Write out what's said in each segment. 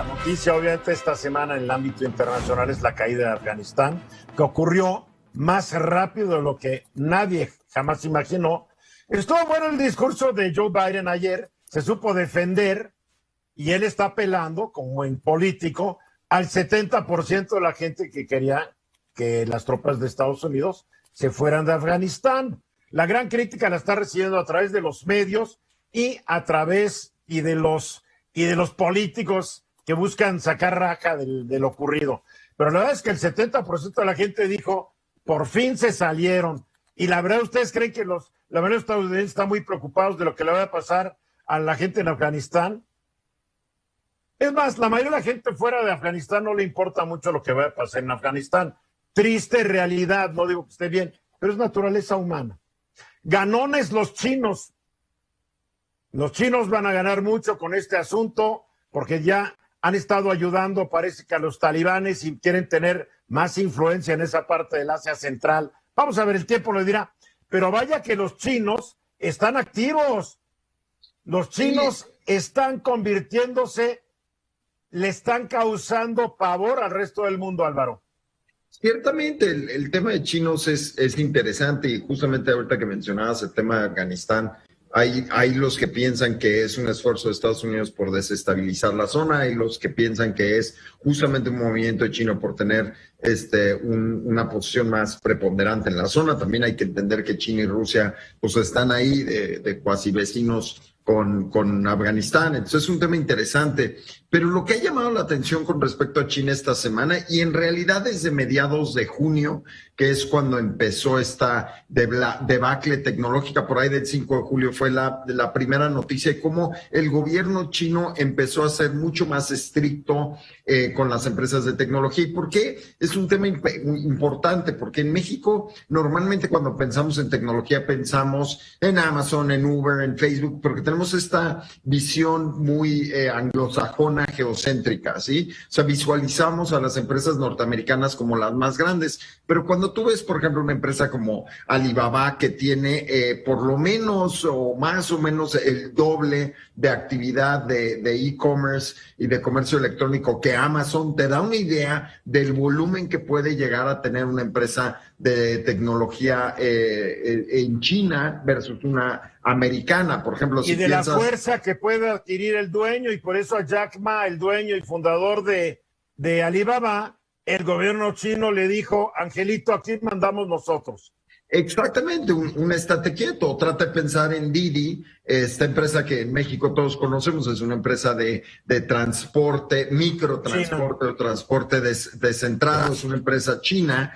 noticia, obviamente, esta semana en el ámbito internacional es la caída de Afganistán, que ocurrió más rápido de lo que nadie jamás imaginó. Estuvo bueno el discurso de Joe Biden ayer, se supo defender y él está apelando, como en político, al 70% de la gente que quería que las tropas de Estados Unidos se fueran de Afganistán. La gran crítica la está recibiendo a través de los medios y a través de los políticos que buscan sacar raja de lo ocurrido. Pero la verdad es que el 70% de la gente dijo, por fin se salieron. Y la verdad, ¿ustedes creen que la mayoría de los estadounidenses están muy preocupados de lo que le va a pasar a la gente en Afganistán? Es más, la mayoría de la gente fuera de Afganistán no le importa mucho lo que va a pasar en Afganistán. Triste realidad, no digo que esté bien, pero es naturaleza humana. Ganones los chinos. Los chinos van a ganar mucho con este asunto porque ya han estado ayudando, parece que a los talibanes, y quieren tener más influencia en esa parte del Asia Central. Vamos a ver, el tiempo lo dirá. Pero vaya que los chinos están activos. Los chinos están convirtiéndose, le están causando pavor al resto del mundo, Álvaro. Ciertamente el tema de chinos es interesante, y justamente ahorita que mencionabas el tema de Afganistán, hay los que piensan que es un esfuerzo de Estados Unidos por desestabilizar la zona, hay los que piensan que es justamente un movimiento de China por tener una posición más preponderante en la zona. También hay que entender que China y Rusia pues están ahí de cuasi vecinos con Afganistán. Entonces es un tema interesante, pero lo que ha llamado la atención con respecto a China esta semana, y en realidad desde mediados de junio, que es cuando empezó esta debacle tecnológica, por ahí del 5 de julio fue la primera noticia de cómo el gobierno chino empezó a ser mucho más estricto con las empresas de tecnología. ¿Y por qué? Es un tema importante, porque en México normalmente cuando pensamos en tecnología pensamos en Amazon, en Uber, en Facebook, porque tenemos esta visión muy anglosajona, geocéntrica, ¿sí? O sea, visualizamos a las empresas norteamericanas como las más grandes, pero cuando tú ves, por ejemplo, una empresa como Alibaba, que tiene por lo menos o más o menos el doble de actividad de e-commerce y de comercio electrónico que Amazon, te da una idea del volumen que puede llegar a tener una empresa de tecnología en China versus una americana, por ejemplo. Y de la fuerza que puede adquirir el dueño, y por eso a Jack Ma, el dueño y fundador de Alibaba, el gobierno chino le dijo, Angelito, aquí mandamos nosotros. Exactamente, un estate quieto. Trata de pensar en Didi, esta empresa que en México todos conocemos, es una empresa de transporte, microtransporte o transporte descentrado, es una empresa china.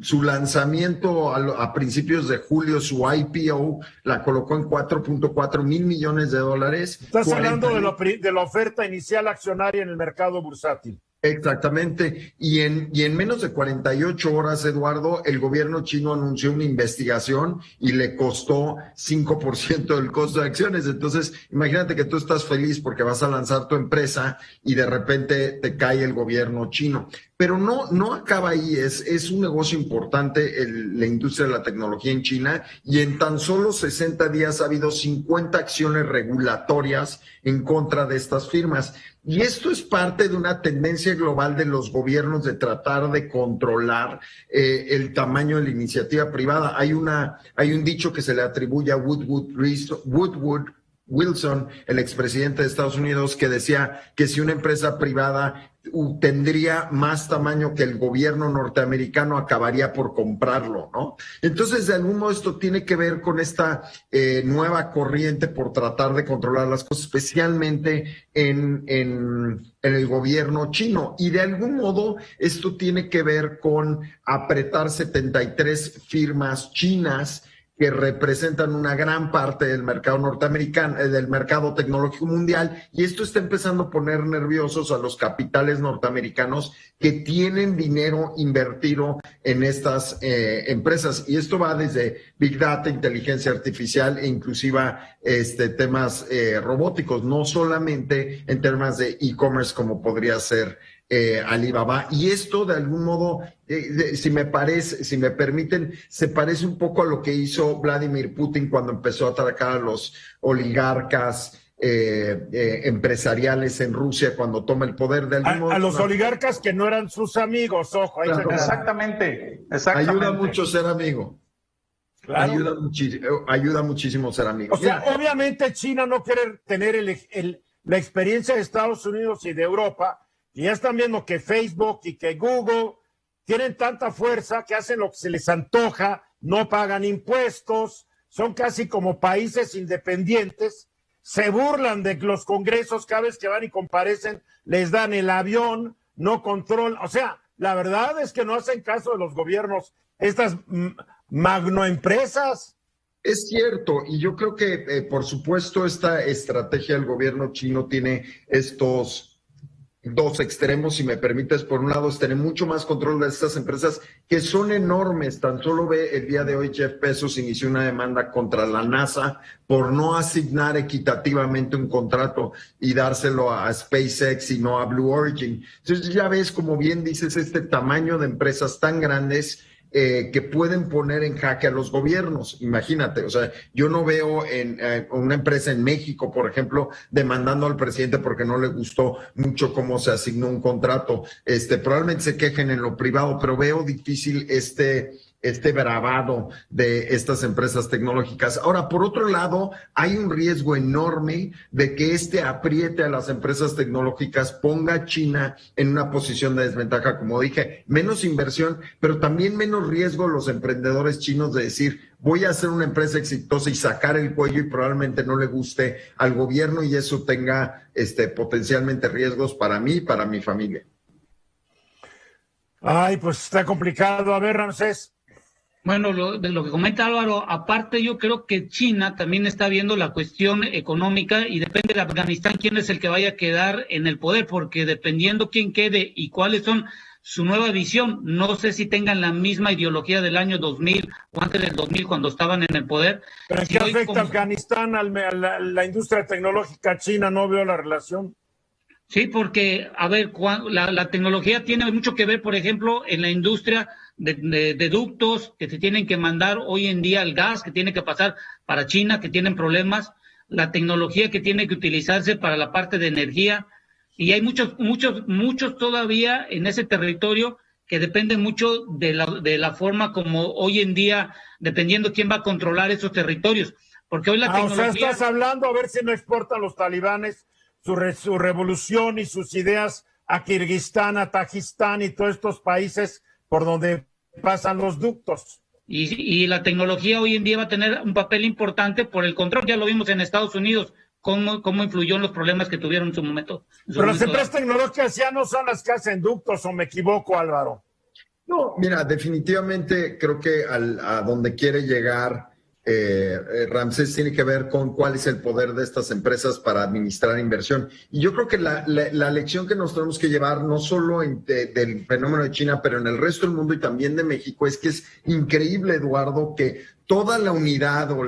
Su lanzamiento a principios de julio, su IPO, la colocó en 4.4 mil millones de dólares. Estás hablando de la oferta inicial accionaria en el mercado bursátil. Exactamente, y en menos de 48 horas, Eduardo, el gobierno chino anunció una investigación y le costó 5% del costo de acciones. Entonces, imagínate que tú estás feliz porque vas a lanzar tu empresa y de repente te cae el gobierno chino. Pero no acaba ahí, es un negocio importante la industria de la tecnología en China, y en tan solo 60 días ha habido 50 acciones regulatorias en contra de estas firmas. Y esto es parte de una tendencia global de los gobiernos de tratar de controlar el tamaño de la iniciativa privada. Hay un dicho que se le atribuye a Woodrow Wilson, el expresidente de Estados Unidos, que decía que si una empresa privada tendría más tamaño que el gobierno norteamericano, acabaría por comprarlo, ¿no? Entonces, de algún modo, esto tiene que ver con esta nueva corriente por tratar de controlar las cosas, especialmente en el gobierno chino. Y de algún modo, esto tiene que ver con apretar 73 firmas chinas que representan una gran parte del mercado norteamericano, del mercado tecnológico mundial, y esto está empezando a poner nerviosos a los capitales norteamericanos que tienen dinero invertido en estas empresas, y esto va desde Big Data, inteligencia artificial e inclusive temas robóticos, no solamente en temas de e-commerce como podría ser Alibaba. Y esto de algún modo, si me permiten, se parece un poco a lo que hizo Vladimir Putin cuando empezó a atacar a los oligarcas empresariales en Rusia cuando toma el poder de algún modo. A los oligarcas que no eran sus amigos, ojo. Claro. Exactamente. Ayuda mucho ser amigo. Claro. Ayuda muchísimo ser amigo. O sea, obviamente China no quiere tener la experiencia de Estados Unidos y de Europa, y ya están viendo que Facebook y que Google tienen tanta fuerza que hacen lo que se les antoja, no pagan impuestos, son casi como países independientes, se burlan de los congresos cada vez que van y comparecen, les dan el avión, no controlan, o sea, la verdad es que no hacen caso de los gobiernos, estas magnoempresas. Es cierto, y yo creo que, por supuesto, esta estrategia del gobierno chino tiene estos dos extremos, si me permites. Por un lado, es tener mucho más control de estas empresas que son enormes. Tan solo ve el día de hoy Jeff Bezos inició una demanda contra la NASA por no asignar equitativamente un contrato y dárselo a SpaceX y no a Blue Origin. Entonces ya ves, como bien dices, este tamaño de empresas tan grandes que pueden poner en jaque a los gobiernos. Imagínate, o sea, yo no veo en una empresa en México, por ejemplo, demandando al presidente porque no le gustó mucho cómo se asignó un contrato. Probablemente se quejen en lo privado, pero veo difícil este bravado de estas empresas tecnológicas. Ahora, por otro lado, hay un riesgo enorme de que apriete a las empresas tecnológicas, ponga a China en una posición de desventaja, como dije, menos inversión, pero también menos riesgo los emprendedores chinos de decir, voy a hacer una empresa exitosa y sacar el cuello y probablemente no le guste al gobierno y eso tenga potencialmente riesgos para mí y para mi familia. Ay, pues está complicado. A ver, Ramsés. Bueno, de lo que comenta Álvaro, aparte yo creo que China también está viendo la cuestión económica y depende de Afganistán quién es el que vaya a quedar en el poder, porque dependiendo quién quede y cuáles son su nueva visión, no sé si tengan la misma ideología del año 2000 o antes del 2000 cuando estaban en el poder. ¿Pero en qué afecta Afganistán a la industria tecnológica china? No veo la relación. Sí, porque, a ver, la tecnología tiene mucho que ver, por ejemplo, en la industria de ductos que se tienen que mandar hoy en día, el gas que tiene que pasar para China, que tienen problemas, la tecnología que tiene que utilizarse para la parte de energía, y hay muchos todavía en ese territorio que dependen mucho de la forma como hoy en día, dependiendo quién va a controlar esos territorios, porque hoy la tecnología... O sea, estás hablando a ver si no exportan los talibanes su revolución y sus ideas a Kirguistán, a Tajistán y todos estos países por donde pasan los ductos. Y la tecnología hoy en día va a tener un papel importante por el control. Ya lo vimos en Estados Unidos, cómo influyó en los problemas que tuvieron en su momento. Pero las empresas tecnológicas ya no son las que hacen ductos, ¿o me equivoco, Álvaro? No, mira, definitivamente creo que a donde quiere llegar Ramsés tiene que ver con cuál es el poder de estas empresas para administrar inversión. Y yo creo que la lección que nos tenemos que llevar, no solo del fenómeno de China, pero en el resto del mundo y también de México, es que es increíble, Eduardo, que toda la unidad o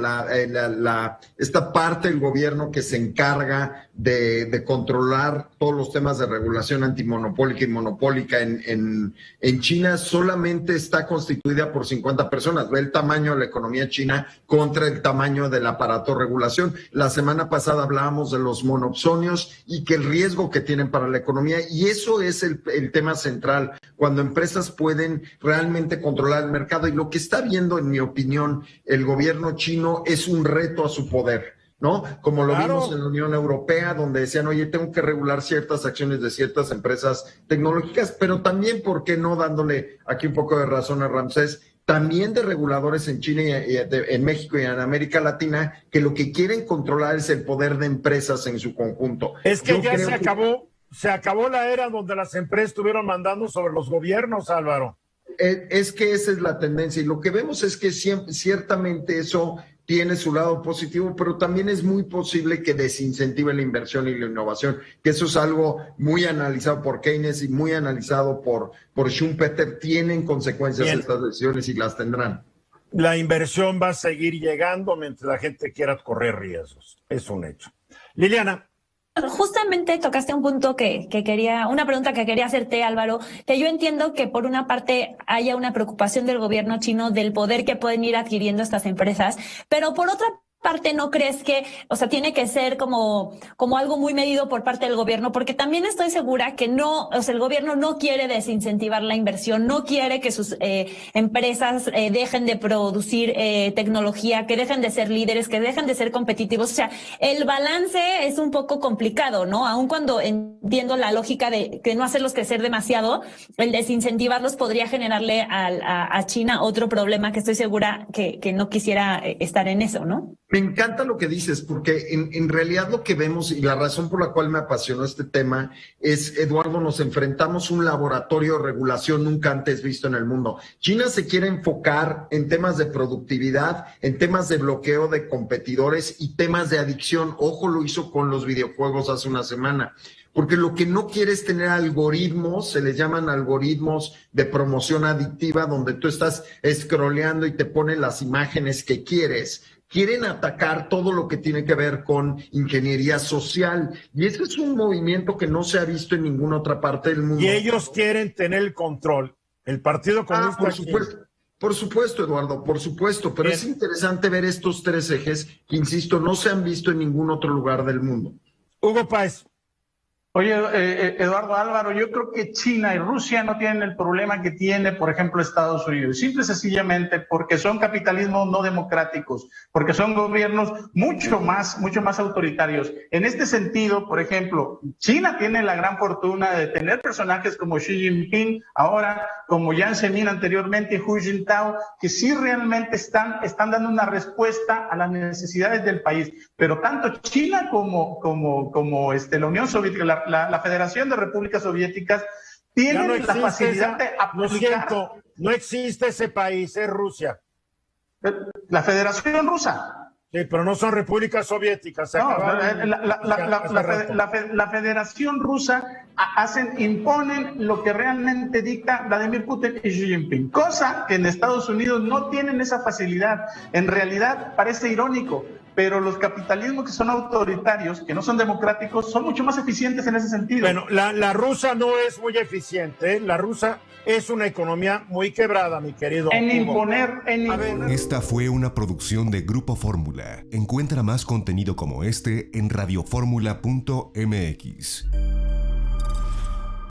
esta parte del gobierno que se encarga de controlar todos los temas de regulación antimonopólica y monopólica en China solamente está constituida por 50 personas. Ve el tamaño de la economía china contra el tamaño del aparato de regulación. La semana pasada hablábamos de los monopsonios y que el riesgo que tienen para la economía, y eso es el tema central, cuando empresas pueden realmente controlar el mercado. Y lo que está viendo, en mi opinión, el gobierno chino es un reto a su poder, ¿no? Como lo vimos en la Unión Europea, donde decían, oye, tengo que regular ciertas acciones de ciertas empresas tecnológicas, pero también, ¿por qué no? Dándole aquí un poco de razón a Ramsés, también de reguladores en China y en México y en América Latina, que lo que quieren controlar es el poder de empresas en su conjunto. Es que ya se acabó la era donde las empresas estuvieron mandando sobre los gobiernos, Álvaro. Es que esa es la tendencia y lo que vemos es que ciertamente eso tiene su lado positivo, pero también es muy posible que desincentive la inversión y la innovación, que eso es algo muy analizado por Keynes y muy analizado por Schumpeter. Tienen consecuencias estas decisiones y las tendrán. La inversión va a seguir llegando mientras la gente quiera correr riesgos. Es un hecho. Liliana. Justamente tocaste un punto una pregunta que quería hacerte, Álvaro, que yo entiendo que por una parte haya una preocupación del gobierno chino del poder que pueden ir adquiriendo estas empresas, pero por otra parte no crees que, o sea, tiene que ser como algo muy medido por parte del gobierno? Porque también estoy segura que no, o sea, el gobierno no quiere desincentivar la inversión, no quiere que sus empresas dejen de producir tecnología, que dejen de ser líderes, que dejen de ser competitivos. O sea, el balance es un poco complicado, ¿no? Aun cuando entiendo la lógica de no hacerlos crecer demasiado, el desincentivarlos podría generarle a China otro problema que estoy segura que no quisiera estar en eso, ¿no? Me encanta lo que dices, porque en realidad lo que vemos y la razón por la cual me apasionó este tema es, Eduardo, nos enfrentamos a un laboratorio de regulación nunca antes visto en el mundo. China se quiere enfocar en temas de productividad, en temas de bloqueo de competidores y temas de adicción. Ojo, lo hizo con los videojuegos hace una semana. Porque lo que no quiere es tener algoritmos, se les llaman algoritmos de promoción adictiva, donde tú estás scrolleando y te ponen las imágenes que quieres. Quieren atacar todo lo que tiene que ver con ingeniería social. Y ese es un movimiento que no se ha visto en ninguna otra parte del mundo. Y ellos quieren tener el control. El Partido Comunista. Por supuesto, Eduardo, por supuesto. Pero Bien. es interesante ver estos tres ejes que, insisto, no se han visto en ningún otro lugar del mundo. Hugo Páez. Oye, Eduardo Álvaro, yo creo que China y Rusia no tienen el problema que tiene, por ejemplo, Estados Unidos. Simple y sencillamente porque son capitalismos no democráticos, porque son gobiernos mucho más autoritarios. En este sentido, por ejemplo, China tiene la gran fortuna de tener personajes como Xi Jinping, ahora como Jiang Zemin anteriormente y Hu Jintao, que sí realmente están dando una respuesta a las necesidades del país. Pero tanto China como la Unión Soviética, la Federación de Repúblicas Soviéticas tienen la facilidad de aplicar. Lo siento, no existe ese país, es Rusia. La Federación Rusa. Sí, pero no son repúblicas soviéticas. La Federación Rusa imponen lo que realmente dicta Vladimir Putin y Xi Jinping, cosa que en Estados Unidos no tienen esa facilidad. En realidad parece irónico, pero los capitalismos que son autoritarios, que no son democráticos, son mucho más eficientes en ese sentido. Bueno, la rusa no es muy eficiente, ¿eh? La rusa es una economía muy quebrada, mi querido Hugo. Esta fue una producción de Grupo Fórmula. Encuentra más contenido como este en radioformula.mx.